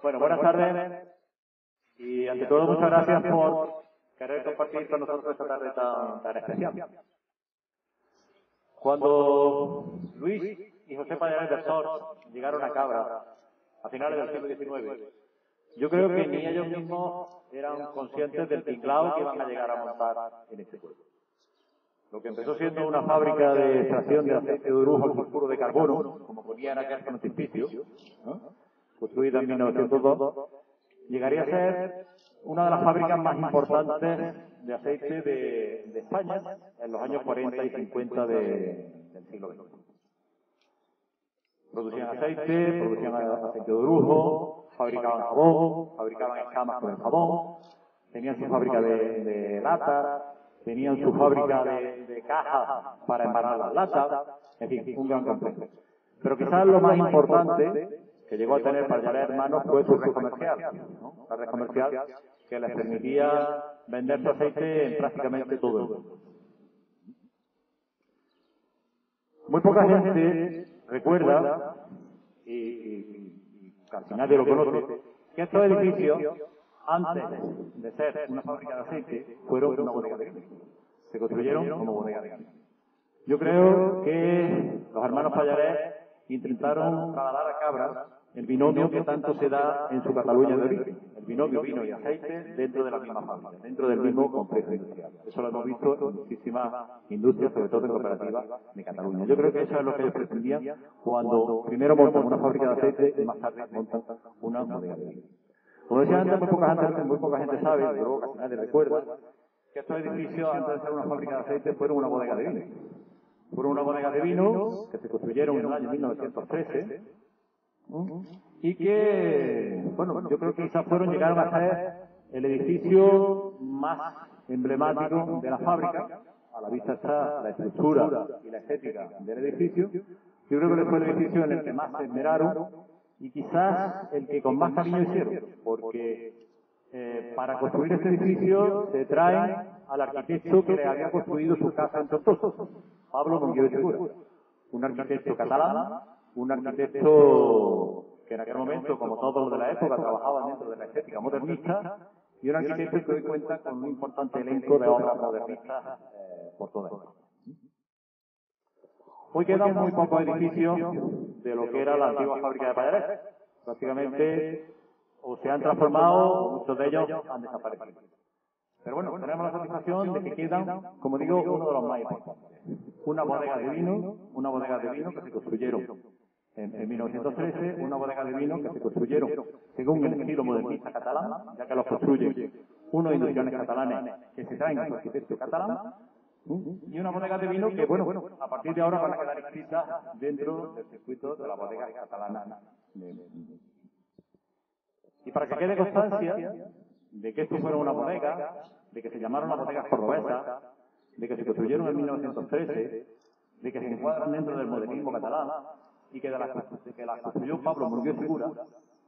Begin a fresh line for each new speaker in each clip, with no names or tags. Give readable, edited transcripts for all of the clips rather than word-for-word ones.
Bueno, buenas tardes y ante todo muchas gracias por querer compartir con nosotros esta tarde tan especial. Cuando Luis y José Pallares del Sor llegaron a Cabra a finales del siglo XIX, yo creo que ni ellos mismos eran conscientes del tinglao que iban a llegar a montar en este pueblo. Lo que empezó siendo una fábrica de extracción de aceite de orujo al sulfuro de carbono, como ponía en aquel frontispicio, ¿no?, construida en 1902, llegaría a ser una de las fábricas más importantes de aceite de España en los años 40 y 50 del siglo XX. Producían aceite, producían aceite de orujo, fabricaban jabón, fabricaban escamas con el jabón, tenían su fábrica de latas, tenían su fábrica de cajas para embarrar las latas, en fin, un gran complejo. Pero quizás lo más importante que llegó a tener Pallares Hermanos fue su red comercial, ¿no? La red comercial que les permitía vender su aceite en prácticamente todo el mundo. Muy poca gente recuerda, y casi nadie lo conoce, que estos edificios, antes de ser una fábrica de aceite, fueron una bodega de vino. Se construyeron como bodega de vino. Yo creo que los hermanos Pallares intentaron trasladar a Cabra el binomio que tanto se da en su Cataluña de origen, el binomio vino y aceite dentro de la misma fábrica, dentro del mismo complejo industrial. Eso lo hemos visto en muchísimas industrias, sobre todo en cooperativas de Cataluña. Yo creo que eso es lo que ellos pretendían cuando primero montan una fábrica de aceite y más tarde montan una bodega de vino. Como decía antes, muy poca gente sabe, y luego casi nadie recuerda, que estos edificios, antes de ser una fábrica de aceite, fueron una bodega de vino. Fueron una bodega de vino que se construyeron en el año 1913 y que, bueno, yo creo que quizás llegaron a ser el edificio más emblemático de la fábrica. A la vista está la estructura y la estética del edificio. Yo creo que fue el edificio en el que más se esmeraron y quizás el que con más cariño hicieron, porque para construir este edificio se traen al arquitecto que le había construido su casa en Tortosa, Pablo Monguió de Segura, un arquitecto catalán, un arquitecto que en aquel momento, como todos los de la época, trabajaba dentro de la estética modernista, y un arquitecto que hoy cuenta con un importante elenco de obras modernistas por toda Europa. Hoy quedan muy pocos edificios de lo que era la antigua fábrica de Pallares. Prácticamente o se han transformado o muchos de ellos han desaparecido. Pero bueno, tenemos la satisfacción de que quedan, como digo, uno de los más importantes. Una bodega de vino que se construyeron en 1913, una bodega de vino que se construyeron según el estilo modernista catalán, ya que los construyen unos industriales catalanes que se traen a su arquitecto catalán, y una bodega de vino que, bueno, a partir de ahora van a quedar inscritas dentro del circuito de la bodega catalana. Y para que quede constancia de que esto fuera una bodega, de que se llamaron las bodegas cordobesas, de que se construyeron en 1913, de que se encuadran dentro del modernismo catalán y que la construyó Pablo Monguió Segura,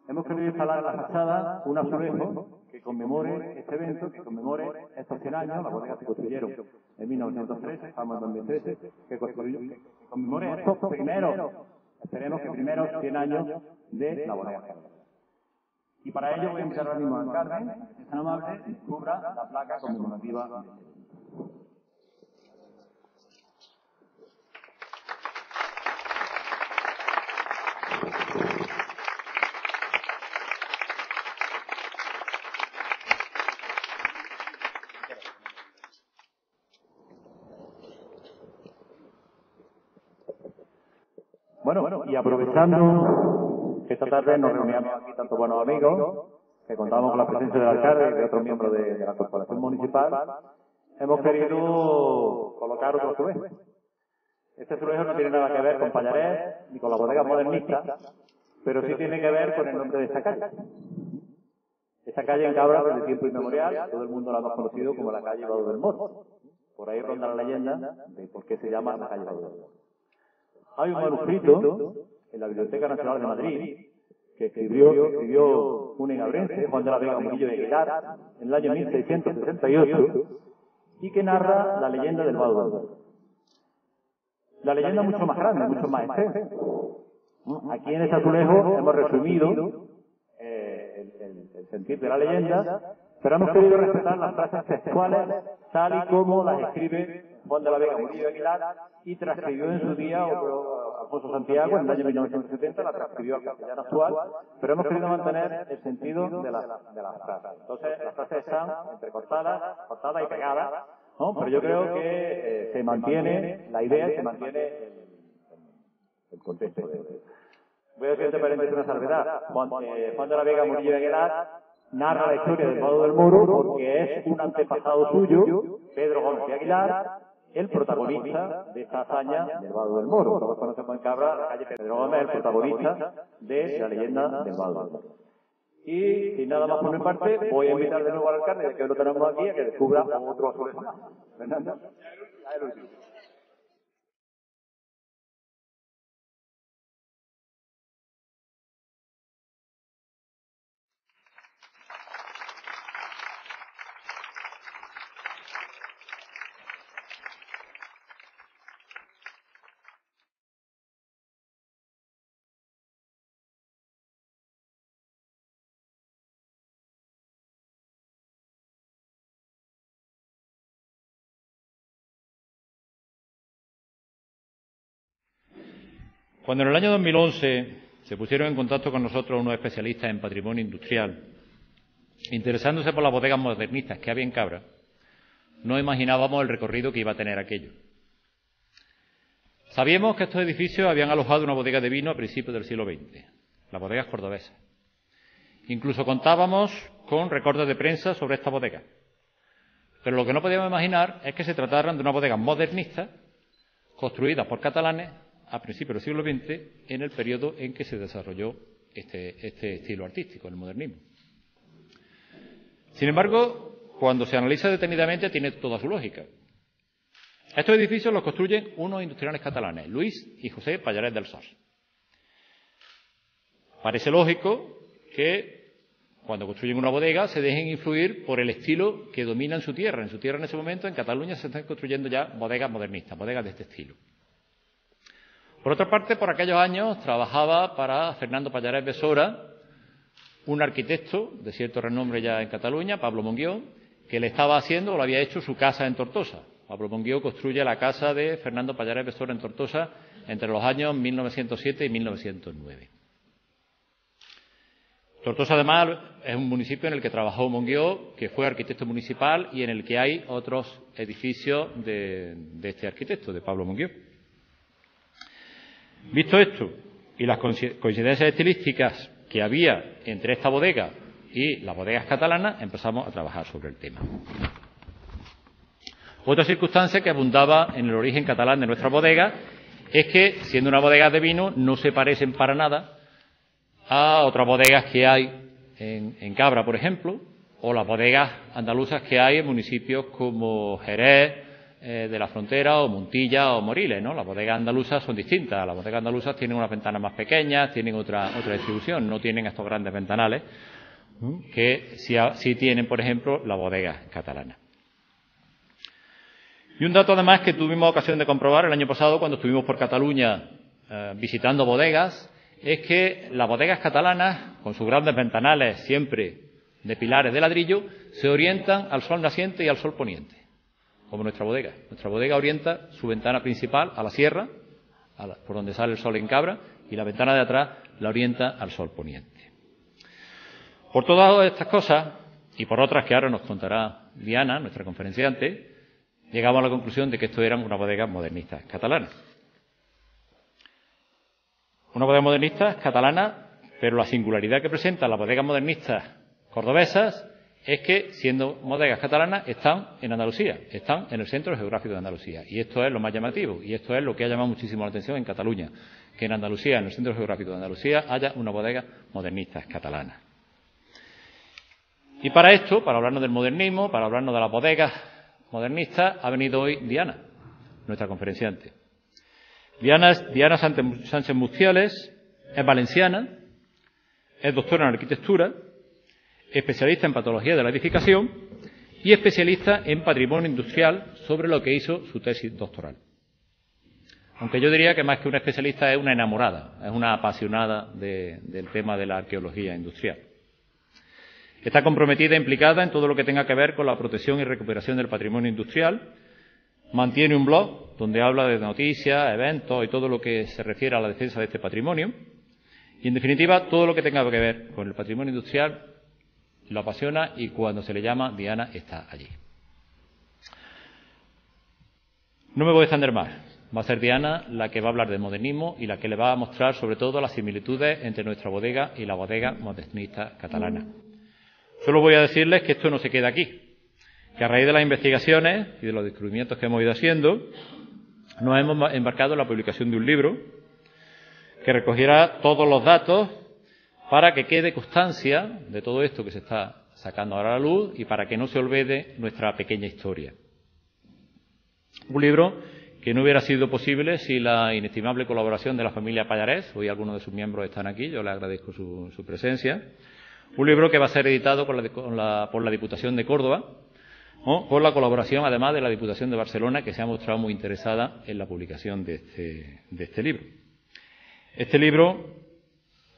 hemos querido instalar en la fachada un azulejo que conmemore este evento, que conmemore estos 100 años. Las bodegas se construyeron en 1913, estamos en 2013, que conmemore estos primeros, esperemos que primeros 100 años de la bodega. Y para ello voy a invitar ahora mismo a Carmen, que es tan amable, y descubra la placa conmemorativa. Bueno, y aprovechando que esta tarde nos reuníamos aquí tantos buenos amigos, que contamos con la presencia del alcalde y de otros miembros de la corporación municipal, hemos querido colocar otro azulejo. Este azulejo no tiene nada que ver con Pallares ni con las bodegas modernistas, pero sí tiene que ver con el nombre de esta calle. Esta calle en Cabra, desde tiempo inmemorial, todo el mundo la hemos conocido como la calle Badu del Moro. Por ahí ronda la leyenda de por qué se llama la calle Badu del Moro. Hay un manuscrito en la Biblioteca Nacional de Madrid que escribió un enabrense, Juan de la Vega Murillo de Aguilar, en el año 1668, y que narra la leyenda del Badu del Moro. La leyenda es mucho más grande, mucho más extensa. Aquí en este azulejo hemos resumido el sentido de la leyenda, pero hemos querido respetar las frases textuales tal y como las escribe Juan de la Vega Murillo Aguilar y transcribió en su día Alfonso Santiago en el año 1970, la transcribió al castellano actual, pero hemos querido mantener el sentido de las frases. Entonces, las frases están entrecortadas, cortadas y pegadas, ¿no? Pero yo creo que se mantiene la idea y se mantiene el contexto. Voy a decir entre paréntesis una salvedad. Juan de la Vega Murillo Aguilar narra la historia del Vado del Moro porque es un antepasado suyo, Pedro Gómez de Aguilar, el protagonista de esta hazaña del Vado del Moro. Todos conocemos en Cabra la calle Pedro Gómez, el protagonista de la leyenda del Vado del Moro. Y sin nada más por mi parte, voy a invitar de nuevo al alcalde, ya que lo tenemos aquí, a que descubra otro asunto. Fernando.
Cuando en el año 2011 se pusieron en contacto con nosotros unos especialistas en patrimonio industrial, interesándose por las bodegas modernistas que había en Cabra, no imaginábamos el recorrido que iba a tener aquello. Sabíamos que estos edificios habían alojado una bodega de vino a principios del siglo XX, las bodegas cordobesas. Incluso contábamos con recortes de prensa sobre esta bodega. Pero lo que no podíamos imaginar es que se trataran de una bodega modernista construida por catalanes a principios del siglo XX, en el periodo en que se desarrolló este estilo artístico, el modernismo. Sin embargo, cuando se analiza detenidamente, tiene toda su lógica. Estos edificios los construyen unos industriales catalanes, Luis y José Pallares del Sars. Parece lógico que cuando construyen una bodega se dejen influir por el estilo que domina en su tierra. En su tierra en ese momento, en Cataluña, se están construyendo ya bodegas modernistas, bodegas de este estilo. Por otra parte, por aquellos años trabajaba para Fernando Pallares Besora, un arquitecto de cierto renombre ya en Cataluña, Pablo Monguió, que le estaba haciendo o lo había hecho su casa en Tortosa. Pablo Monguió construye la casa de Fernando Pallares Besora en Tortosa entre los años 1907 y 1909. Tortosa, además, es un municipio en el que trabajó Monguió, que fue arquitecto municipal y en el que hay otros edificios de este arquitecto, de Pablo Monguió. Visto esto y las coincidencias estilísticas que había entre esta bodega y las bodegas catalanas, empezamos a trabajar sobre el tema. Otra circunstancia que abundaba en el origen catalán de nuestra bodega es que, siendo una bodega de vino, no se parecen para nada a otras bodegas que hay en Cabra, por ejemplo, o las bodegas andaluzas que hay en municipios como Jerez de la Frontera o Montilla o Moriles, ¿no? Las bodegas andaluzas son distintas. Las bodegas andaluzas tienen unas ventanas más pequeñas, tienen otra distribución, no tienen estos grandes ventanales que sí tienen, por ejemplo, las bodegas catalanas. Y un dato además que tuvimos ocasión de comprobar el año pasado cuando estuvimos por Cataluña visitando bodegas, es que las bodegas catalanas, con sus grandes ventanales siempre de pilares de ladrillo, se orientan al sol naciente y al sol poniente, como nuestra bodega. Nuestra bodega orienta su ventana principal a la sierra, por donde sale el sol en Cabra, y la ventana de atrás la orienta al sol poniente. Por todas estas cosas, y por otras que ahora nos contará Diana, nuestra conferenciante, llegamos a la conclusión de que esto eran unas bodegas modernistas catalanas. Una bodega modernista catalana, pero la singularidad que presentan las bodegas modernistas cordobesas es que, siendo bodegas catalanas, están en Andalucía, están en el centro geográfico de Andalucía. Y esto es lo más llamativo, y esto es lo que ha llamado muchísimo la atención en Cataluña, que en Andalucía, en el centro geográfico de Andalucía, haya una bodega modernista catalana. Y para esto, para hablarnos del modernismo, para hablarnos de las bodegas modernistas, ha venido hoy Diana, nuestra conferenciante. Diana Sánchez Mustiales es valenciana, es doctora en arquitectura, especialista en patología de la edificación y especialista en patrimonio industrial, sobre lo que hizo su tesis doctoral. Aunque yo diría que más que una especialista es una enamorada, es una apasionada del tema de la arqueología industrial. Está comprometida e implicada en todo lo que tenga que ver con la protección y recuperación del patrimonio industrial. Mantiene un blog donde habla de noticias, eventos y todo lo que se refiere a la defensa de este patrimonio. Y, en definitiva, todo lo que tenga que ver con el patrimonio industrial lo apasiona y cuando se le llama, Diana está allí. No me voy a extender más. Va a ser Diana la que va a hablar de modernismo y la que le va a mostrar, sobre todo, las similitudes entre nuestra bodega y la bodega modernista catalana. Solo voy a decirles que esto no se queda aquí, que a raíz de las investigaciones y de los descubrimientos que hemos ido haciendo, nos hemos embarcado en la publicación de un libro que recogerá todos los datos para que quede constancia de todo esto que se está sacando ahora a la luz y para que no se olvide nuestra pequeña historia. Un libro que no hubiera sido posible sin la inestimable colaboración de la familia Pallarés. Hoy algunos de sus miembros están aquí, yo les agradezco su presencia. Un libro que va a ser editado por la Diputación de Córdoba, ¿no?, con la colaboración, además, de la Diputación de Barcelona, que se ha mostrado muy interesada en la publicación de este libro. Este libro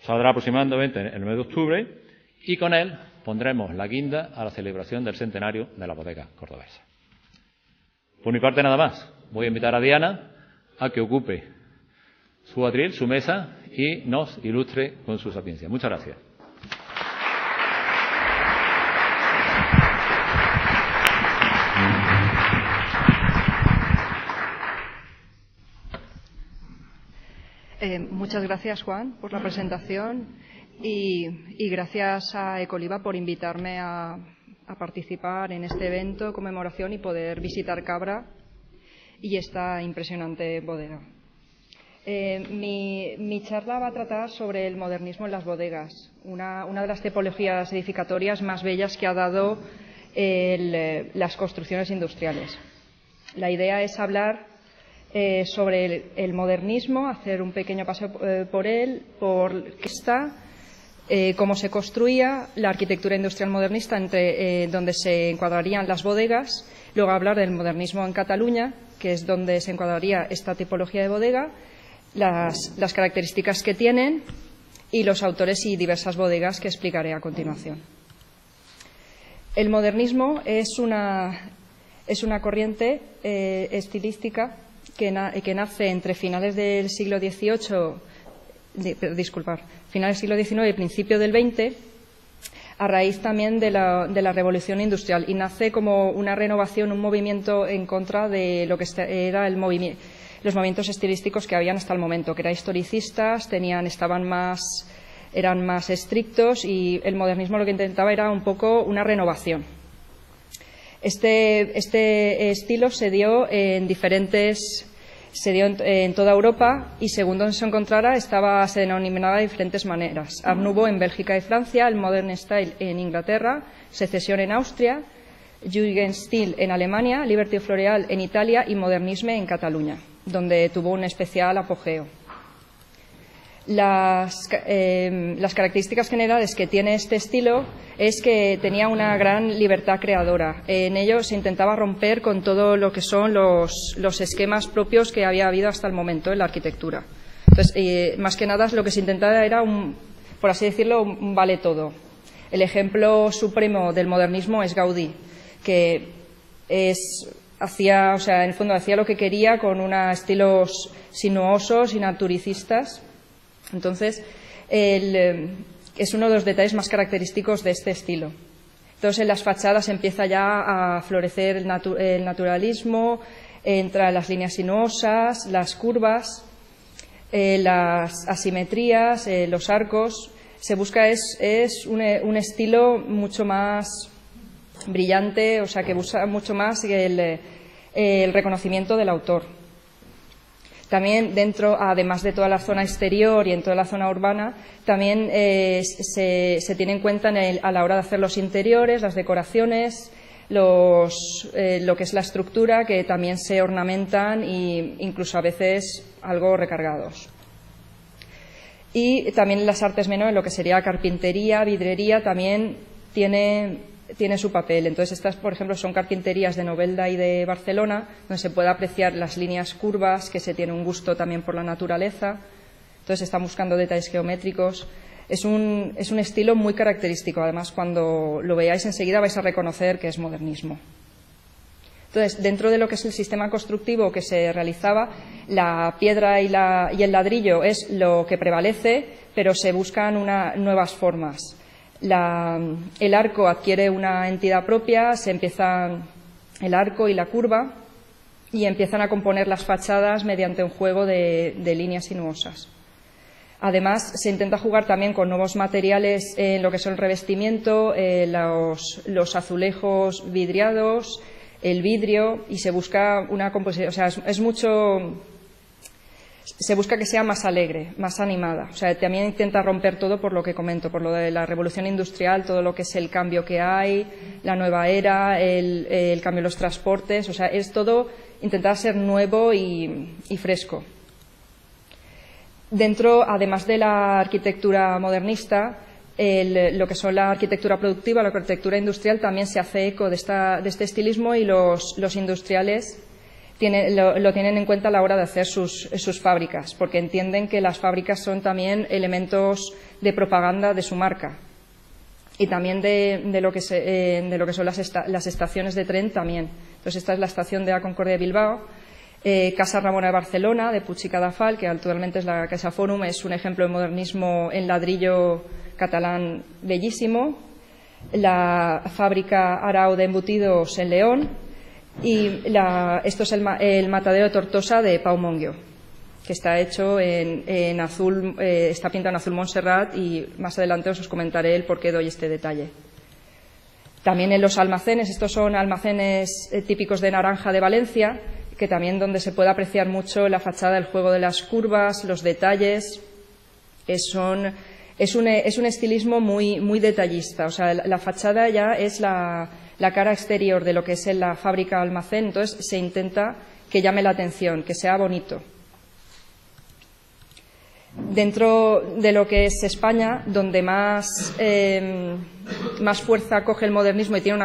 saldrá aproximadamente en el mes de octubre y con él pondremos la guinda a la celebración del centenario de la bodega cordobesa. Por mi parte, nada más. Voy a invitar a Diana a que ocupe su atril, su mesa, y nos ilustre con su sapiencia. Muchas gracias.
Muchas gracias, Juan, por la presentación y gracias a Ecoliva por invitarme a participar en este evento, conmemoración y poder visitar Cabra y esta impresionante bodega. Mi charla va a tratar sobre el modernismo en las bodegas, una de las tipologías edificatorias más bellas que ha dado las construcciones industriales. La idea es hablar sobre el modernismo, hacer un pequeño paseo por él, por qué está, cómo se construía, la arquitectura industrial modernista donde se encuadrarían las bodegas, luego hablar del modernismo en Cataluña, que es donde se encuadraría esta tipología de bodega, las características que tienen y los autores y diversas bodegas que explicaré a continuación. El modernismo es una corriente estilística que nace entre finales del siglo XVIII, finales del siglo XIX y principio del XX, a raíz también de la revolución industrial, y nace como una renovación, un movimiento en contra de lo que era los movimientos estilísticos que habían hasta el momento, que eran historicistas, eran más estrictos, y el modernismo lo que intentaba era un poco una renovación. Este estilo se dio en toda Europa y según donde se encontrara se denominaba de diferentes maneras. Art Nouveau en Bélgica y Francia, el Modern Style en Inglaterra, Secesión en Austria, Jugendstil en Alemania, Liberty Floreal en Italia y Modernisme en Cataluña, donde tuvo un especial apogeo. Las características generales que tiene este estilo es que tenía una gran libertad creadora. En ello se intentaba romper con todo lo que son los esquemas propios que había habido hasta el momento en la arquitectura. Entonces, más que nada, lo que se intentaba era, por así decirlo, un vale todo. El ejemplo supremo del modernismo es Gaudí, que en el fondo hacía lo que quería con unos estilos sinuosos y naturicistas. Entonces, es uno de los detalles más característicos de este estilo. Entonces, en las fachadas empieza ya a florecer el naturalismo, entran las líneas sinuosas, las curvas, las asimetrías, los arcos. Se busca un estilo mucho más brillante, o sea, que busca mucho más el reconocimiento del autor. También además de toda la zona exterior y en toda la zona urbana, también se tiene en cuenta a la hora de hacer los interiores, las decoraciones, lo que es la estructura, que también se ornamentan e incluso a veces algo recargados. Y también las artes menores, lo que sería carpintería, vidrería, también tiene su papel. Entonces, estas, por ejemplo, son carpinterías de Novelda y de Barcelona, donde se puede apreciar las líneas curvas, que se tiene un gusto también por la naturaleza. Entonces, están buscando detalles geométricos. Es un estilo muy característico. Además, cuando lo veáis enseguida vais a reconocer que es modernismo. Entonces, dentro de lo que es el sistema constructivo que se realizaba, la piedra y el ladrillo es lo que prevalece, pero se buscan nuevas formas. El arco adquiere una entidad propia, el arco y la curva, y empiezan a componer las fachadas mediante un juego de líneas sinuosas. Además, se intenta jugar también con nuevos materiales en lo que son el revestimiento, los azulejos vidriados, el vidrio, y se busca una composición, o sea, se busca que sea más alegre, más animada. O sea, también intenta romper todo por lo que comento, por lo de la revolución industrial, todo lo que es el cambio que hay, la nueva era, el cambio de los transportes. O sea, es todo intentar ser nuevo y fresco. Dentro, además de la arquitectura modernista, lo que son la arquitectura productiva, la arquitectura industrial, también se hace eco de este estilismo, y los industriales lo tienen en cuenta a la hora de hacer sus fábricas, porque entienden que las fábricas son también elementos de propaganda de su marca, y también de lo que son las estaciones de tren también. Entonces, esta es la estación de la Concordia de Bilbao. Casa Ramona de Barcelona, de Puig i Cadafal, que actualmente es la Casa Fòrum, es un ejemplo de modernismo en ladrillo catalán bellísimo. La fábrica Arau de embutidos en León, y esto es el matadero de Tortosa de Pau Monguio, que está hecho en azul, está pintado en azul Montserrat, y más adelante os comentaré el por qué doy este detalle. También en los almacenes, estos son almacenes típicos de Naranja de Valencia, que también donde se puede apreciar mucho la fachada, el juego de las curvas, los detalles. Es un estilismo muy detallista. O sea, la fachada ya es la cara exterior de lo que es la fábrica almacén, entonces se intenta que llame la atención, que sea bonito. Dentro de lo que es España, donde más fuerza coge el modernismo y tiene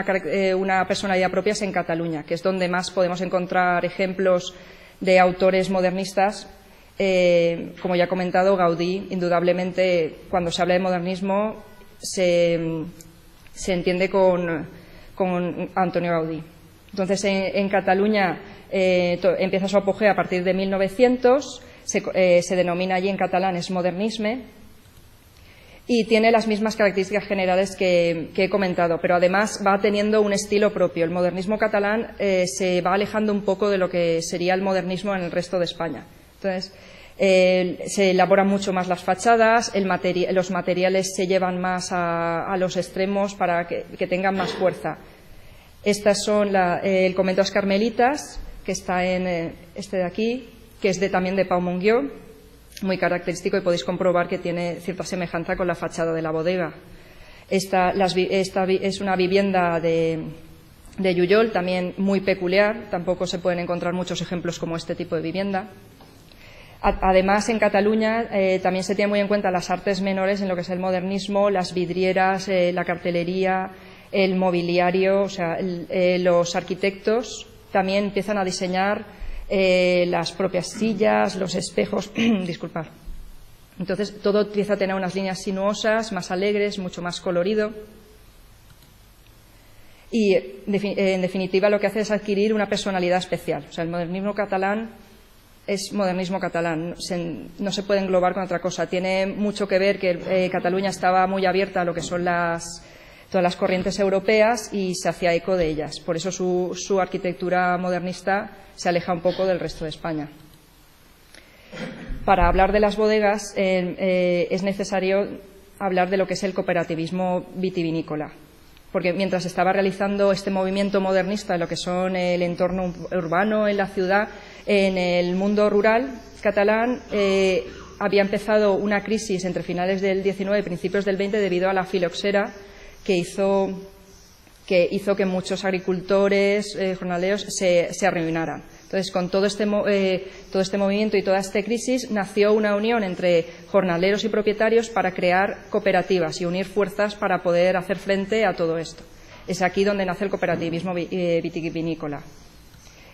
una personalidad propia, es en Cataluña, que es donde más podemos encontrar ejemplos de autores modernistas. Como ya he comentado, Gaudí, indudablemente, cuando se habla de modernismo, se entiende con Antonio Gaudí. Entonces, en Cataluña empieza su apogeo a partir de 1900, se denomina allí en catalán es modernisme, y tiene las mismas características generales que he comentado, pero además va teniendo un estilo propio. El modernismo catalán se va alejando un poco de lo que sería el modernismo en el resto de España. Entonces, se elaboran mucho más las fachadas, los materiales se llevan más a los extremos para que tengan más fuerza. Estas son el convento de las Carmelitas, que está en este de aquí, que es también de Pau Monguio, muy característico, y podéis comprobar que tiene cierta semejanza con la fachada de la bodega. Esta es una vivienda de Lluyol, también muy peculiar. Tampoco se pueden encontrar muchos ejemplos como este tipo de vivienda. Además, en Cataluña también se tiene muy en cuenta las artes menores en lo que es el modernismo, las vidrieras, la cartelería, el mobiliario. O sea, los arquitectos también empiezan a diseñar las propias sillas, los espejos. Disculpad. Entonces, todo empieza a tener unas líneas sinuosas, más alegres, mucho más colorido. Y, en definitiva, lo que hace es adquirir una personalidad especial. O sea, el modernismo catalán es modernismo catalán, no se puede englobar con otra cosa. Tiene mucho que ver que Cataluña estaba muy abierta a lo que son todas las corrientes europeas, y se hacía eco de ellas. Por eso su arquitectura modernista se aleja un poco del resto de España. Para hablar de las bodegas es necesario hablar de lo que es el cooperativismo vitivinícola, porque mientras estaba realizando este movimiento modernista en lo que son el entorno urbano, en la ciudad, en el mundo rural catalán había empezado una crisis entre finales del 19 y principios del 20 debido a la filoxera, que hizo que muchos agricultores, jornaleros, se arruinaran. Entonces, con todo este movimiento y toda esta crisis, nació una unión entre jornaleros y propietarios para crear cooperativas y unir fuerzas para poder hacer frente a todo esto. Es aquí donde nace el cooperativismo vitivinícola.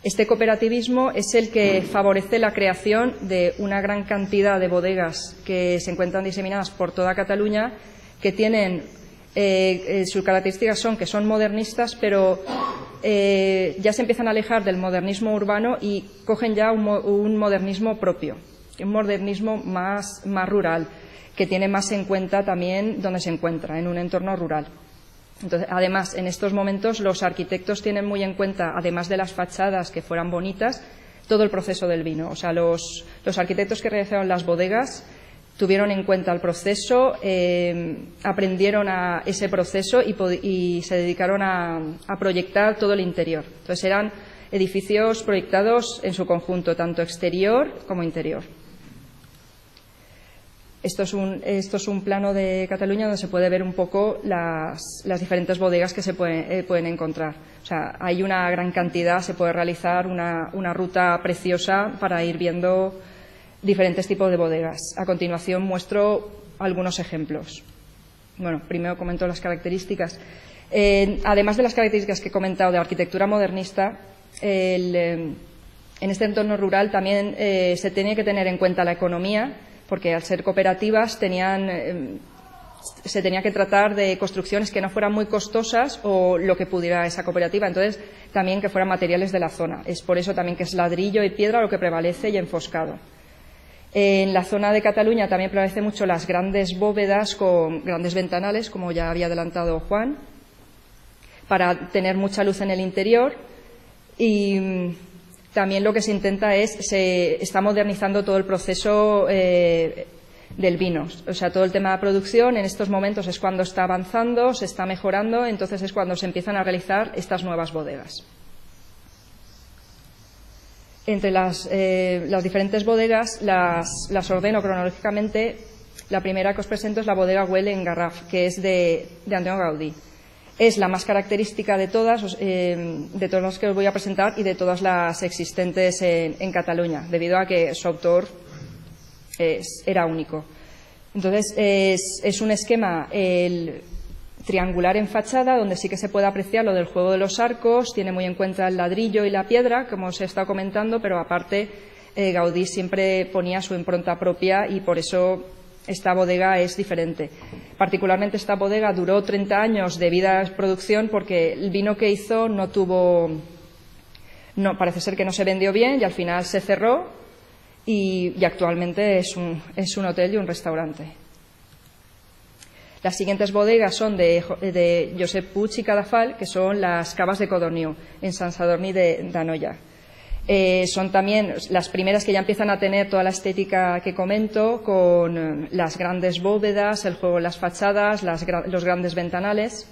Este cooperativismo es el que favorece la creación de una gran cantidad de bodegas que se encuentran diseminadas por toda Cataluña, que tienen sus características son que son modernistas, pero ya se empiezan a alejar del modernismo urbano y cogen ya un modernismo propio, un modernismo más rural, que tiene más en cuenta también donde se encuentra, en un entorno rural. Entonces, además, en estos momentos los arquitectos tienen muy en cuenta, además de las fachadas que fueran bonitas, todo el proceso del vino. O sea, los arquitectos que realizaron las bodegas tuvieron en cuenta el proceso, aprendieron a ese proceso y se dedicaron a proyectar todo el interior. Entonces, eran edificios proyectados en su conjunto, tanto exterior como interior. Esto es un plano de Cataluña donde se puede ver un poco las diferentes bodegas que se pueden encontrar. O sea, hay una gran cantidad, se puede realizar una ruta preciosa para ir viendo diferentes tipos de bodegas. A continuación muestro algunos ejemplos. Bueno, primero comento las características. Además de las características que he comentado de arquitectura modernista, en este entorno rural también se tenía que tener en cuenta la economía, porque al ser cooperativas se tenía que tratar de construcciones que no fueran muy costosas o lo que pudiera esa cooperativa, entonces también que fueran materiales de la zona. Es por eso también que es ladrillo y piedra lo que prevalece y enfoscado. En la zona de Cataluña también prevalecen mucho las grandes bóvedas con grandes ventanales, como ya había adelantado Juan, para tener mucha luz en el interior. Y también lo que se intenta se está modernizando todo el proceso del vino. O sea, todo el tema de producción en estos momentos es cuando está avanzando, se está mejorando, entonces es cuando se empiezan a realizar estas nuevas bodegas. Entre las diferentes bodegas las ordeno cronológicamente. La primera que os presento es la bodega Güell en Garraf, que es de Antonio Gaudí. Es la más característica de todas las que os voy a presentar y de todas las existentes en Cataluña, debido a que su autor era único. Entonces, es un esquema triangular en fachada, donde sí que se puede apreciar lo del juego de los arcos, tiene muy en cuenta el ladrillo y la piedra, como os he estado comentando, pero aparte Gaudí siempre ponía su impronta propia y por eso esta bodega es diferente. Particularmente esta bodega duró 30 años de vida de producción porque el vino que hizo parece ser que no se vendió bien y al final se cerró y actualmente es un hotel y un restaurante. Las siguientes bodegas son de Josep Puig y Cadafal, que son las Cavas de Codorniu, en Sant Sadurní d'Anoia. Son también las primeras que ya empiezan a tener toda la estética que comento, con las grandes bóvedas, el juego de las fachadas, los grandes ventanales.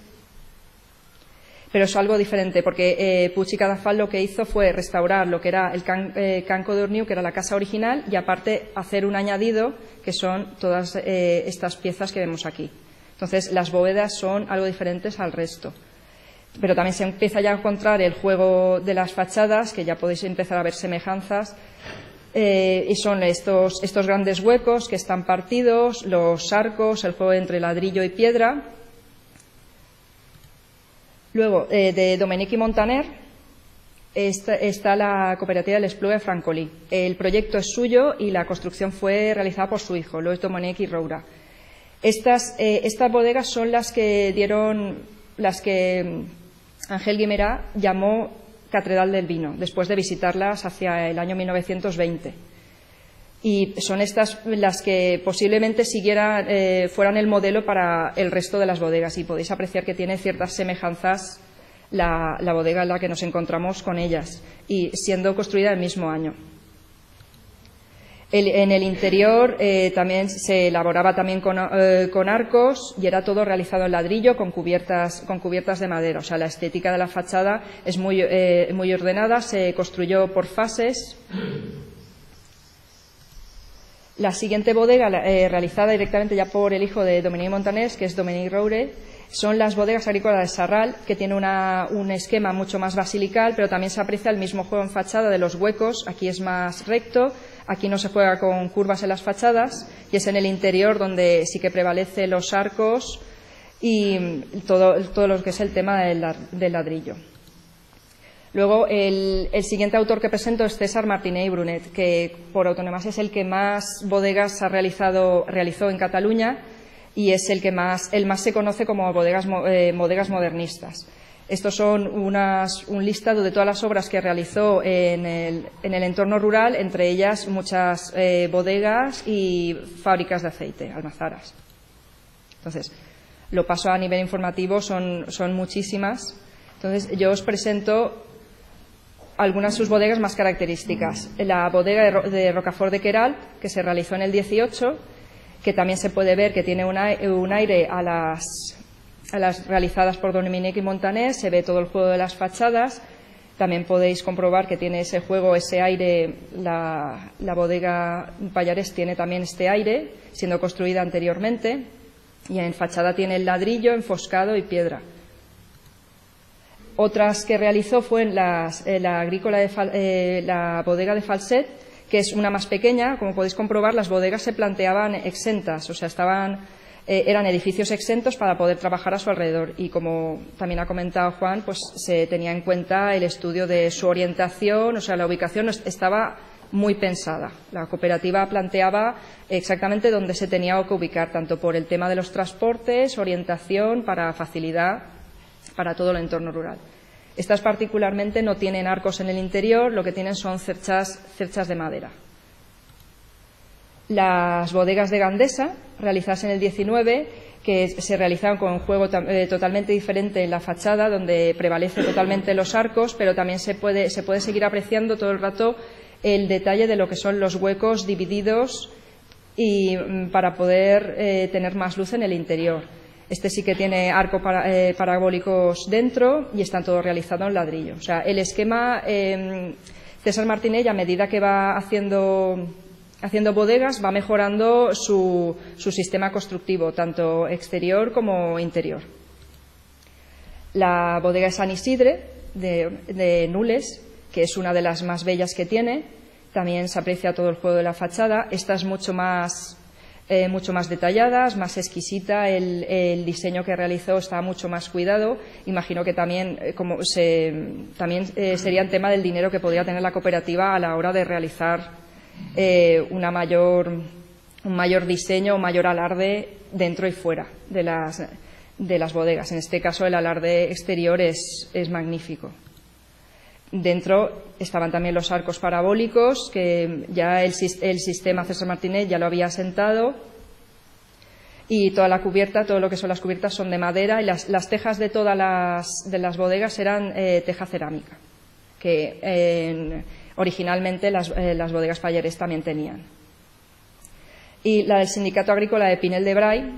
Pero es algo diferente, porque Puig y Cadafal lo que hizo fue restaurar lo que era el Can Codorniu, que era la casa original, y aparte hacer un añadido, que son todas estas piezas que vemos aquí. Entonces, las bóvedas son algo diferentes al resto. Pero también se empieza ya a encontrar el juego de las fachadas, que ya podéis empezar a ver semejanzas, y son estos grandes huecos que están partidos, los arcos, el juego entre ladrillo y piedra. Luego, de Domènech i Montaner, está la cooperativa del Espluga de Francolí. El proyecto es suyo y la construcción fue realizada por su hijo, Luis Domènech i Roura. Estas bodegas son las que Ángel Guimerá llamó Catedral del Vino, después de visitarlas hacia el año 1920. Y son estas las que posiblemente fueran el modelo para el resto de las bodegas. Y podéis apreciar que tiene ciertas semejanzas la bodega en la que nos encontramos con ellas, y siendo construida el mismo año. En el interior también se elaboraba también con arcos y era todo realizado en ladrillo con cubiertas de madera. O sea, la estética de la fachada es muy ordenada, se construyó por fases. La siguiente bodega, realizada directamente ya por el hijo de Domènech i Montaner, que es Domènech Roure, son las bodegas agrícolas de Sarral, que tiene un esquema mucho más basilical, pero también se aprecia el mismo juego en fachada de los huecos. Aquí es más recto, aquí no se juega con curvas en las fachadas, y es en el interior donde sí que prevalece los arcos y todo lo que es el tema del ladrillo. Luego, el siguiente autor que presento es César Martinell Brunet, que por autonomía es el que más bodegas realizó en Cataluña y es el más se conoce como bodegas modernistas. Estos son un listado de todas las obras que realizó en el entorno rural, entre ellas muchas bodegas y fábricas de aceite, almazaras. Entonces, lo paso a nivel informativo, son muchísimas. Entonces, yo os presento algunas de sus bodegas más características. La bodega de Rocafort de Queralt, que se realizó en el 18, que también se puede ver que tiene un aire a las realizadas por Dominique y Montaner, se ve todo el juego de las fachadas. También podéis comprobar que tiene ese juego, ese aire, la bodega Pallarés tiene también este aire, siendo construida anteriormente, y en fachada tiene el ladrillo, enfoscado y piedra. Otras que realizó fue en la bodega de Falset, que es una más pequeña. Como podéis comprobar, las bodegas se planteaban exentas, o sea, eran edificios exentos para poder trabajar a su alrededor. Y como también ha comentado Juan, pues se tenía en cuenta el estudio de su orientación, o sea, la ubicación estaba muy pensada. La cooperativa planteaba exactamente dónde se tenía que ubicar, tanto por el tema de los transportes, orientación, para facilidad para todo el entorno rural. Estas particularmente no tienen arcos en el interior, lo que tienen son cerchas de madera. Las bodegas de Gandesa, realizadas en el 19, que se realizaron con un juego totalmente diferente en la fachada, donde prevalece totalmente los arcos, pero también se puede seguir apreciando todo el rato el detalle de lo que son los huecos divididos y para poder tener más luz en el interior. Este sí que tiene arcos parabólicos dentro y están todos realizados en ladrillo. O sea, el esquema, César Martinell, a medida que va haciendo bodegas, va mejorando su sistema constructivo, tanto exterior como interior. La bodega de San Isidre, de Nules, que es una de las más bellas que tiene, también se aprecia todo el juego de la fachada. Esta es mucho más detallada, más exquisita. El diseño que realizó está mucho más cuidado. Imagino que también, sería el tema del dinero que podría tener la cooperativa a la hora de realizar un mayor diseño, un mayor alarde dentro y fuera de las bodegas. En este caso, el alarde exterior es magnífico. Dentro estaban también los arcos parabólicos, que ya el sistema César Martinell ya lo había asentado, y toda la cubierta, todo lo que son las cubiertas son de madera, y las tejas de todas las bodegas eran teja cerámica, que originalmente las bodegas Pallarés también tenían. Y la del Sindicato Agrícola de Pinel de Brai,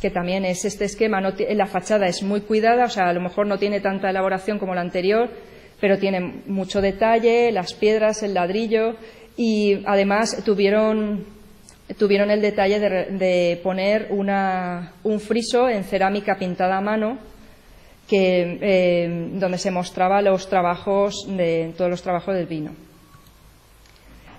que también es este esquema, la fachada es muy cuidada, o sea, a lo mejor no tiene tanta elaboración como la anterior, pero tiene mucho detalle, las piedras, el ladrillo, y además tuvieron el detalle de poner un friso en cerámica pintada a mano, donde se mostraba todos los trabajos del vino.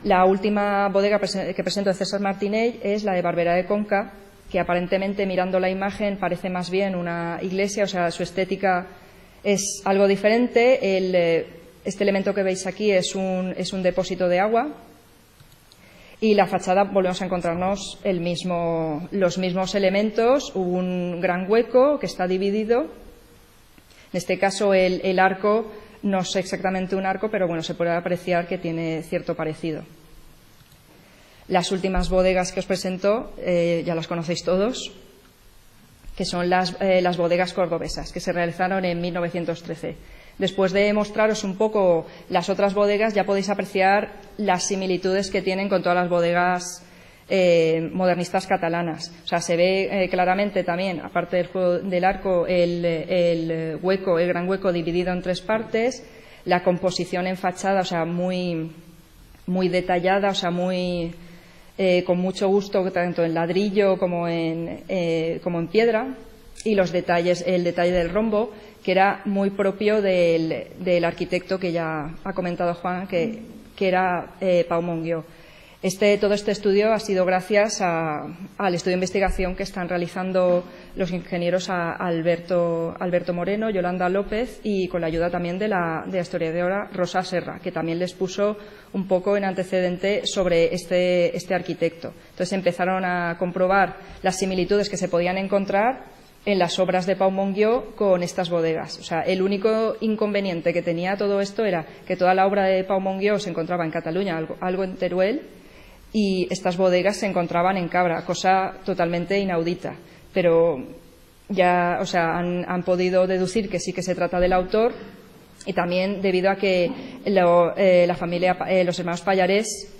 La última bodega que presento de César Martinell es la de Barberá de Conca, que aparentemente, mirando la imagen, parece más bien una iglesia, o sea, su estética es algo diferente. Este elemento que veis aquí es un depósito de agua, y la fachada volvemos a encontrarnos los mismos elementos, un gran hueco que está dividido. En este caso el arco no es exactamente un arco, pero bueno, se puede apreciar que tiene cierto parecido. Las últimas bodegas que os presento ya las conocéis todos, que son las bodegas cordobesas, que se realizaron en 1913. Después de mostraros un poco las otras bodegas, ya podéis apreciar las similitudes que tienen con todas las bodegas modernistas catalanas. O sea, se ve claramente también, aparte del juego del arco, el gran hueco dividido en tres partes, la composición en fachada, o sea, muy detallada, o sea, con mucho gusto, tanto en ladrillo como en piedra, y el detalle del rombo, que era muy propio del arquitecto que ya ha comentado Juan, que era Pau Monguió. Todo este estudio ha sido gracias al estudio de investigación que están realizando los ingenieros Alberto Moreno, Yolanda López y con la ayuda también de la historiadora Rosa Serra, que también les puso un poco en antecedente sobre este arquitecto. Entonces empezaron a comprobar las similitudes que se podían encontrar en las obras de Pau Monguió con estas bodegas. O sea, el único inconveniente que tenía todo esto era que toda la obra de Pau Monguió se encontraba en Cataluña, algo en Teruel, y estas bodegas se encontraban en Cabra, cosa totalmente inaudita. Pero ya, o sea, han podido deducir que sí que se trata del autor, y también debido a que la familia, los hermanos Pallarés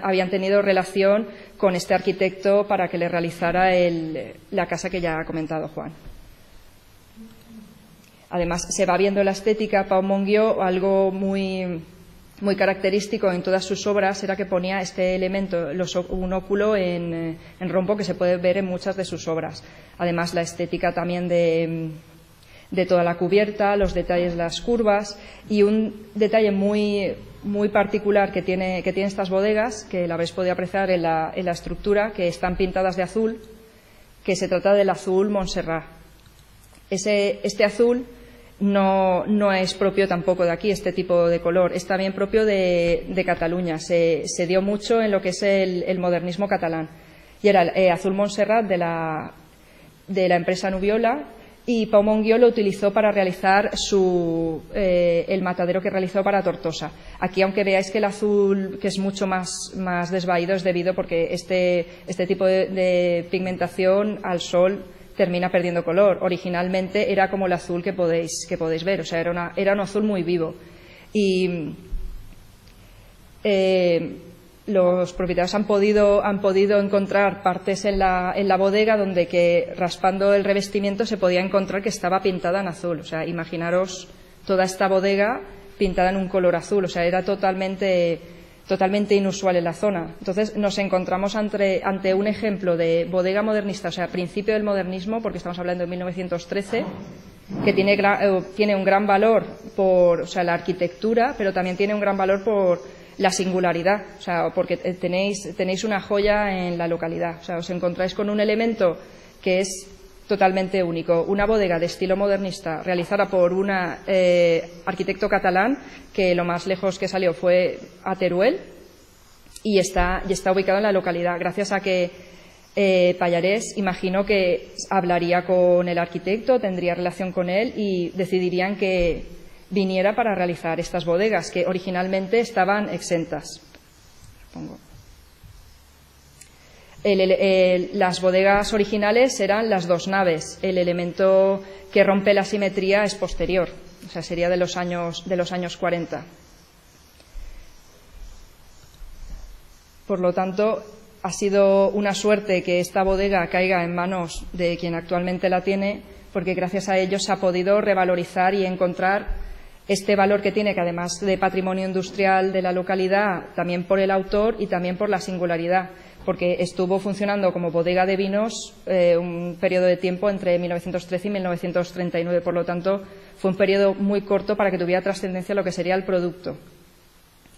habían tenido relación con este arquitecto para que le realizara la casa que ya ha comentado Juan. Además, se va viendo la estética. Pau Monguió, algo muy característico en todas sus obras era que ponía este elemento, un óculo en rombo, que se puede ver en muchas de sus obras. Además, la estética también de toda la cubierta, los detalles de las curvas, y un detalle muy particular que tiene estas bodegas, que la habéis podido apreciar en la estructura, que están pintadas de azul, que se trata del azul Montserrat. Este azul no es propio tampoco de aquí, este tipo de color, es también propio de Cataluña. Se dio mucho en lo que es el modernismo catalán, y era el azul Montserrat de la empresa Nubiola, y Pau Monguió lo utilizó para realizar el matadero que realizó para Tortosa. Aquí, aunque veáis que el azul, que es mucho más desvaído, es debido porque este tipo de pigmentación al sol termina perdiendo color. Originalmente era como el azul que podéis ver, o sea, era un azul muy vivo. Y los propietarios han podido encontrar partes en la bodega donde que raspando el revestimiento se podía encontrar que estaba pintada en azul. O sea, imaginaros toda esta bodega pintada en un color azul. O sea, era totalmente inusual en la zona. Entonces nos encontramos ante un ejemplo de bodega modernista, o sea, principio del modernismo, porque estamos hablando de 1913, que tiene un gran valor por la arquitectura, pero también tiene un gran valor por la singularidad, o sea, porque tenéis una joya en la localidad. O sea, os encontráis con un elemento que es totalmente único, una bodega de estilo modernista realizada por un arquitecto catalán que lo más lejos que salió fue a Teruel, y está ubicado en la localidad, gracias a que Pallarés imaginó que hablaría con el arquitecto, tendría relación con él y decidirían que viniera para realizar estas bodegas que originalmente estaban exentas. Las bodegas originales eran las dos naves. El elemento que rompe la simetría es posterior, o sea, sería de los años 40. Por lo tanto, ha sido una suerte que esta bodega caiga en manos de quien actualmente la tiene, porque gracias a ello se ha podido revalorizar y encontrar este valor que tiene, que además de patrimonio industrial de la localidad, también por el autor y también por la singularidad, porque estuvo funcionando como bodega de vinos un periodo de tiempo entre 1913 y 1939. Por lo tanto, fue un periodo muy corto para que tuviera trascendencia lo que sería el producto.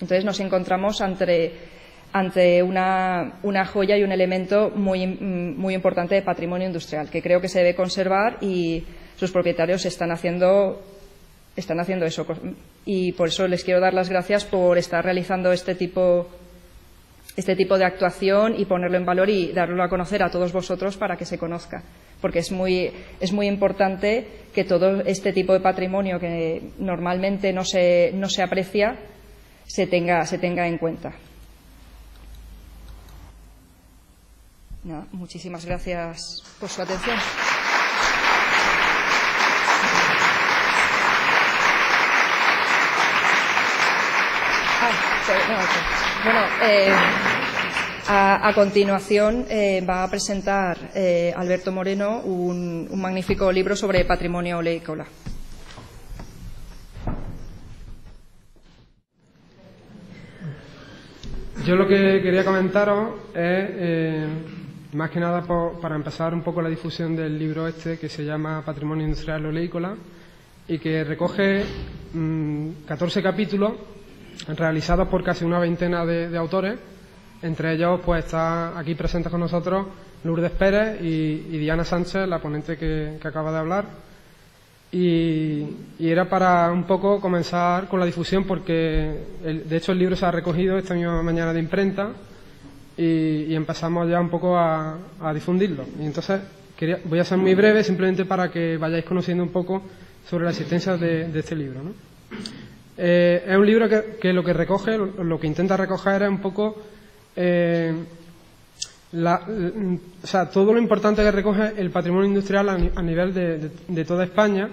Entonces nos encontramos ante una joya y un elemento muy importante de patrimonio industrial, que creo que se debe conservar, y sus propietarios están haciendo eso. Y por eso les quiero dar las gracias por estar realizando este tipo de actuación y ponerlo en valor y darlo a conocer a todos vosotros para que se conozca, porque es muy importante que todo este tipo de patrimonio que normalmente no se aprecia se tenga en cuenta. Muchísimas gracias por su atención. Bueno, a continuación va a presentar Alberto Moreno un magnífico libro sobre patrimonio oleícola.
Yo lo que quería comentaros es, más que nada para empezar un poco la difusión del libro que se llama Patrimonio Industrial Oleícola, y que recoge 14 capítulos realizados por casi una veintena de autores, Entre ellos pues está aquí presente con nosotros Lourdes Pérez y Diana Sánchez, la ponente que acaba de hablar. Y era para un poco comenzar con la difusión, porque de hecho el libro se ha recogido esta misma mañana de imprenta y empezamos ya un poco a difundirlo. Y entonces voy a ser muy breve, simplemente para que vayáis conociendo un poco sobre la existencia de este libro, ¿no? Es un libro que lo que recoge, lo que intenta recoger es un poco o sea, todo lo importante que recoge el patrimonio industrial a nivel de toda España.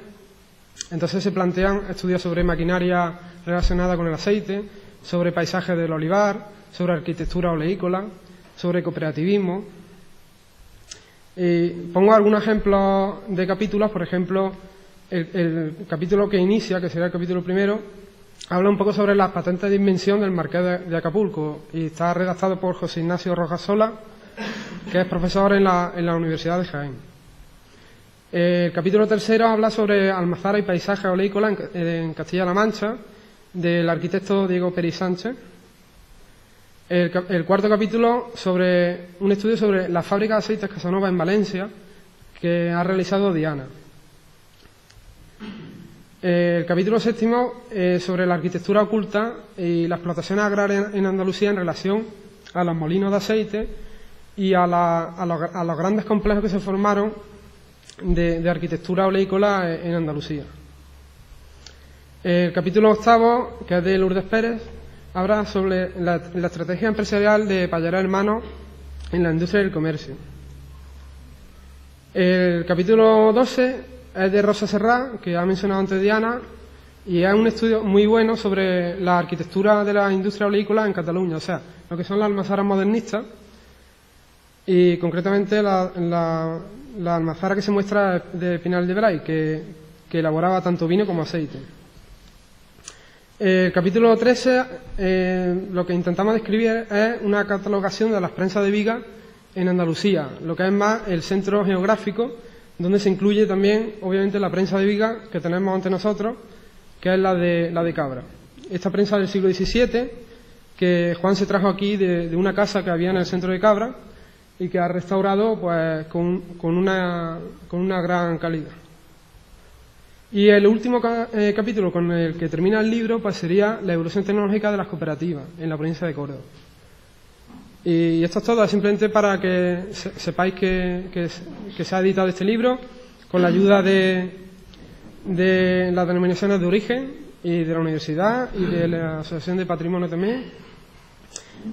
Entonces se plantean estudios sobre maquinaria relacionada con el aceite, sobre paisajes del olivar, sobre arquitectura oleícola, sobre cooperativismo. Pongo algunos ejemplos de capítulos. Por ejemplo, el capítulo que inicia, que será el capítulo primero, habla un poco sobre las patentes de invención del Marqués de Acapulco y está redactado por José Ignacio Rojas Sola, que es profesor en la Universidad de Jaén. El capítulo tercero habla sobre almazara y paisaje oleícola en Castilla-La Mancha, del arquitecto Diego Peris Sánchez. El cuarto capítulo sobre un estudio sobre la fábrica de aceites Casanova en Valencia, que ha realizado Diana. El capítulo séptimo sobre la arquitectura oculta y la explotación agraria en Andalucía en relación a los molinos de aceite y a los grandes complejos que se formaron de arquitectura oleícola en Andalucía. El capítulo octavo, que es de Lourdes Pérez, habla sobre la estrategia empresarial de Pallarés Hermanos en la industria del comercio. El capítulo 12 es de Rosa Serrá, que ha mencionado antes Diana, y es un estudio muy bueno sobre la arquitectura de la industria oleícola en Cataluña, o sea, lo que son las almazaras modernistas, y concretamente la almazara que se muestra de Pinal de Bray, que elaboraba tanto vino como aceite. El capítulo 13, lo que intentamos describir es una catalogación de las prensas de viga en Andalucía, lo que es más el centro geográfico, donde se incluye también, obviamente, la prensa de viga que tenemos ante nosotros, que es la de Cabra. Esta prensa del siglo XVII, que Juan se trajo aquí de una casa que había en el centro de Cabra y que ha restaurado pues con una gran calidad. Y el último capítulo con el que termina el libro pues sería la evolución tecnológica de las cooperativas en la provincia de Córdoba. Y esto es todo, simplemente para que sepáis que se ha editado este libro con la ayuda de las denominaciones de origen y de la universidad y de la Asociación de Patrimonio también.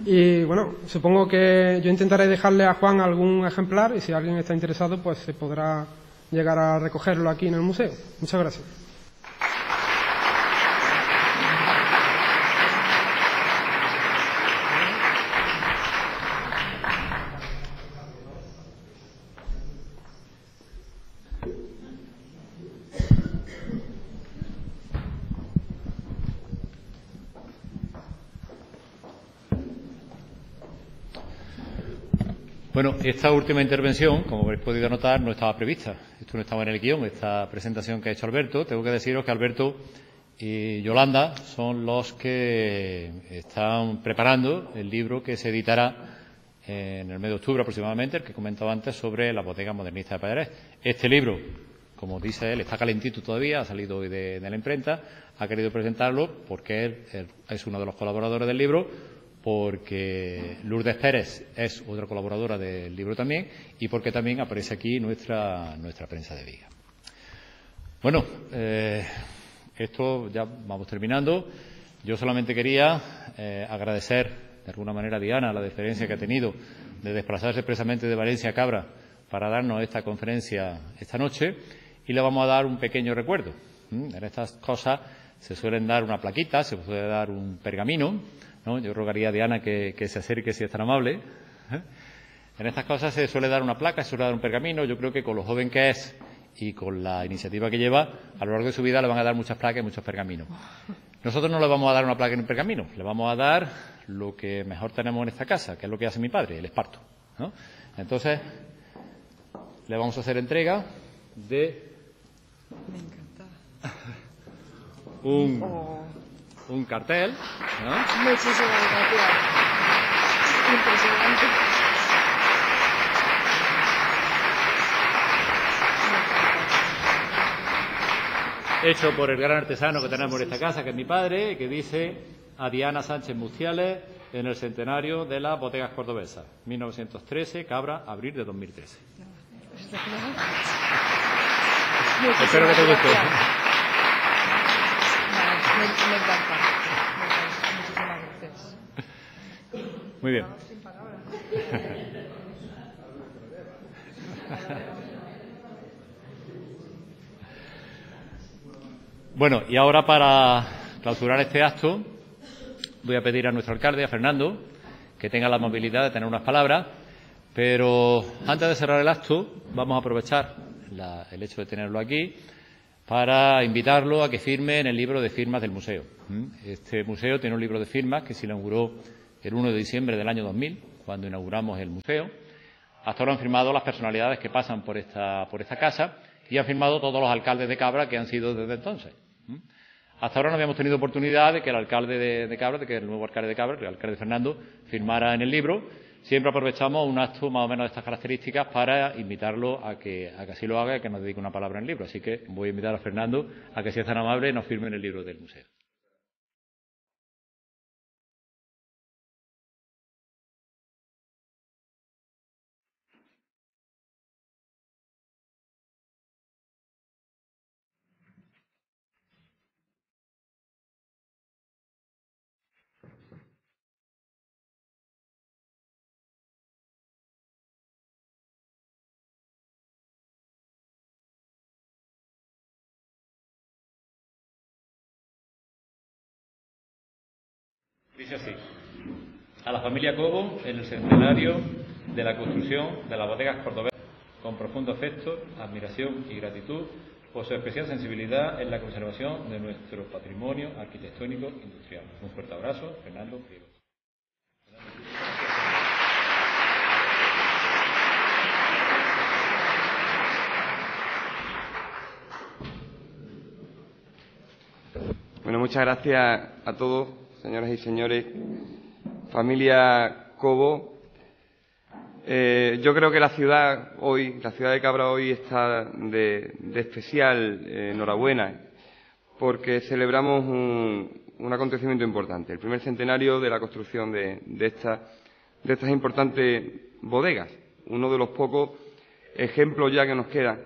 Y bueno, supongo que yo intentaré dejarle a Juan algún ejemplar y si alguien está interesado pues se podrá llegar a recogerlo aquí en el museo. Muchas gracias.
Bueno, esta última intervención, como habréis podido notar, no estaba prevista. Esto no estaba en el guión, esta presentación que ha hecho Alberto. Tengo que deciros que Alberto y Yolanda son los que están preparando el libro que se editará en el mes de octubre aproximadamente, el que comentaba antes, sobre la bodega modernista de Pallarés. Este libro, como dice él, está calentito todavía, ha salido hoy de la imprenta, ha querido presentarlo porque él es uno de los colaboradores del libro, porque Lourdes Pérez es otra colaboradora del libro también y porque también aparece aquí nuestra prensa de viga. Bueno, esto ya vamos terminando. Yo solamente quería agradecer de alguna manera a Diana la deferencia que ha tenido de desplazarse expresamente de Valencia a Cabra para darnos esta conferencia esta noche y le vamos a dar un pequeño recuerdo. En estas cosas se suelen dar una plaquita, se puede dar un pergamino, ¿no? Yo rogaría a Diana que se acerque si es tan amable. En estas cosas se suele dar una placa, se suele dar un pergamino. Yo creo que con lo joven que es y con la iniciativa que lleva, a lo largo de su vida le van a dar muchas placas y muchos pergaminos. Nosotros no le vamos a dar una placa ni un pergamino, le vamos a dar lo que mejor tenemos en esta casa, que es lo que hace mi padre, el esparto, ¿no? Entonces, le vamos a hacer entrega de un cartel, ¿no?
Muchísimas gracias.
Impresionante.
Hecho por el gran artesano que tenemos en esta casa, que es mi padre, que dice: a Diana Sánchez Muciales en el centenario de las bodegas cordobesas, 1913, Cabra, abril de 2013. Espero que te guste.
Me encanta. Muchísimas gracias.
Muy bien. Bueno, y ahora para clausurar este acto voy a pedir a nuestro alcalde, a Fernando, que tenga la amabilidad de tener unas palabras, pero antes de cerrar el acto vamos a aprovechar el hecho de tenerlo aquí para invitarlo a que firme en el libro de firmas del museo. Este museo tiene un libro de firmas que se inauguró el 1 de diciembre del año 2000, cuando inauguramos el museo. Hasta ahora han firmado las personalidades que pasan por esta casa y han firmado todos los alcaldes de Cabra que han sido desde entonces. Hasta ahora no habíamos tenido oportunidad de que el alcalde de Cabra, de que el nuevo alcalde de Cabra, el alcalde Fernando, firmara en el libro. Siempre aprovechamos un acto más o menos de estas características para invitarlo a que así lo haga y que nos dedique una palabra en el libro. Así que voy a invitar a Fernando a que, si es tan amable, nos firme en el libro del museo. Dice así: a la familia Cobo, en el centenario de la construcción de las bodegas cordobesas, con profundo afecto, admiración y gratitud por su especial sensibilidad en la conservación de nuestro patrimonio arquitectónico industrial. Un fuerte abrazo, Fernando Priego.
Bueno, muchas gracias a todos, señoras y señores. Familia Cobo, yo creo que la ciudad de Cabra hoy está de especial enhorabuena, porque celebramos un acontecimiento importante, el primer centenario de la construcción de estas importantes bodegas, uno de los pocos ejemplos ya que nos quedan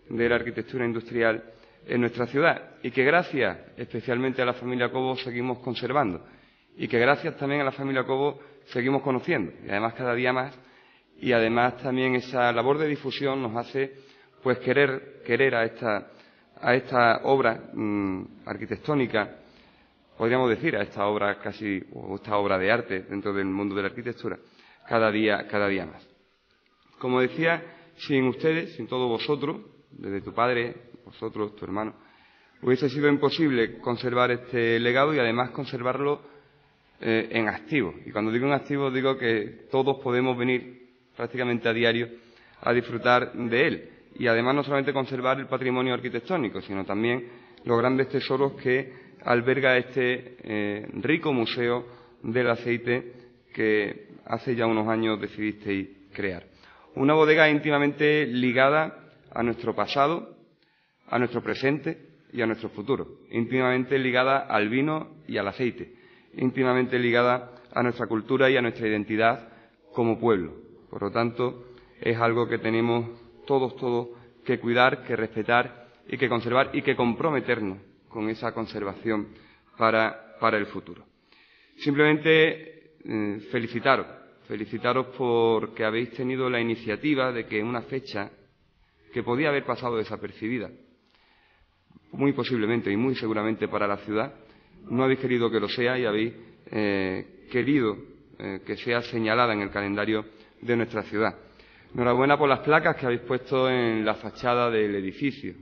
de la arquitectura industrial en nuestra ciudad, y que gracias especialmente a la familia Cobo seguimos conservando, y que gracias también a la familia Cobo seguimos conociendo, y además cada día más, y además también esa labor de difusión nos hace pues querer a esta obra arquitectónica, podríamos decir, a esta obra casi, o esta obra de arte dentro del mundo de la arquitectura, cada día más. Como decía, sin ustedes, sin todos vosotros, desde tu padre, vosotros, tu hermano, hubiese sido imposible conservar este legado y además conservarlo en activo. Y cuando digo en activo, digo que todos podemos venir prácticamente a diario a disfrutar de él. Y además no solamente conservar el patrimonio arquitectónico, sino también los grandes tesoros que alberga este rico museo del aceite que hace ya unos años decidisteis crear. Una bodega íntimamente ligada a nuestro pasado, a nuestro presente y a nuestro futuro, íntimamente ligada al vino y al aceite, íntimamente ligada a nuestra cultura y a nuestra identidad como pueblo. Por lo tanto, es algo que tenemos todos que cuidar, que respetar y que conservar y que comprometernos con esa conservación para el futuro. Simplemente felicitaros porque habéis tenido la iniciativa de que una fecha que podía haber pasado desapercibida, muy posiblemente y muy seguramente para la ciudad, no habéis querido que lo sea y habéis querido que sea señalada en el calendario de nuestra ciudad. Enhorabuena por las placas que habéis puesto en la fachada del edificio,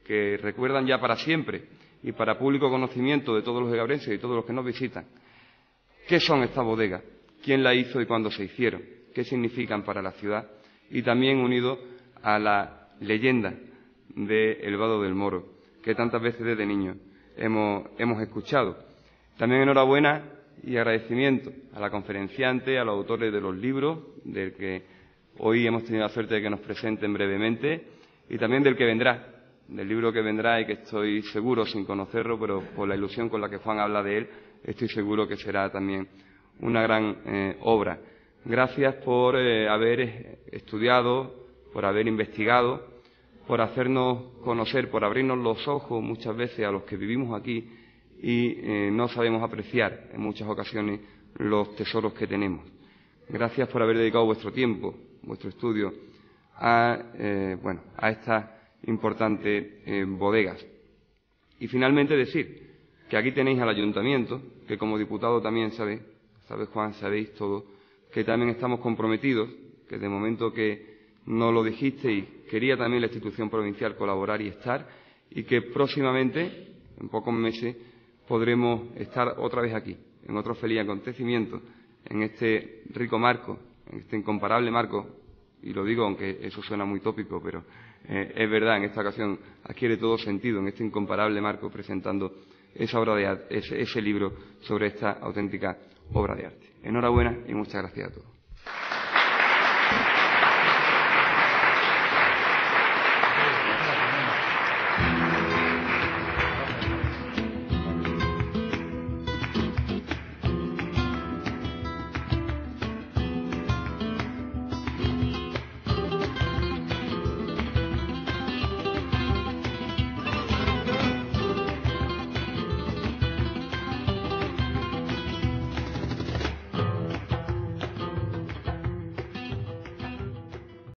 que recuerdan ya para siempre y para público conocimiento de todos los egabrenses y todos los que nos visitan qué son estas bodegas, quién las hizo y cuándo se hicieron, qué significan para la ciudad, y también unido a la leyenda de El Vado del Moro, que tantas veces desde niños hemos escuchado. También enhorabuena y agradecimiento a la conferenciante, a los autores de los libros, del que hoy hemos tenido la suerte de que nos presenten brevemente, y también del que vendrá, del libro que vendrá y que estoy seguro, sin conocerlo, pero por la ilusión con la que Juan habla de él, estoy seguro que será también una gran obra. Gracias por haber estudiado, por haber investigado, por hacernos conocer, por abrirnos los ojos muchas veces a los que vivimos aquí y no sabemos apreciar en muchas ocasiones los tesoros que tenemos. Gracias por haber dedicado vuestro tiempo, vuestro estudio a estas importantes bodegas. Y finalmente decir que aquí tenéis al Ayuntamiento, que como diputado también sabéis Juan, sabéis todo, que también estamos comprometidos, que de momento que no lo dijisteis, quería también la institución provincial colaborar y estar, y que próximamente, en pocos meses, podremos estar otra vez aquí, en otro feliz acontecimiento, en este rico marco, en este incomparable marco, y lo digo aunque eso suena muy tópico, pero es verdad, en esta ocasión adquiere todo sentido, en este incomparable marco, presentando esa obra de arte, ese libro sobre esta auténtica obra de arte. Enhorabuena y muchas gracias a todos.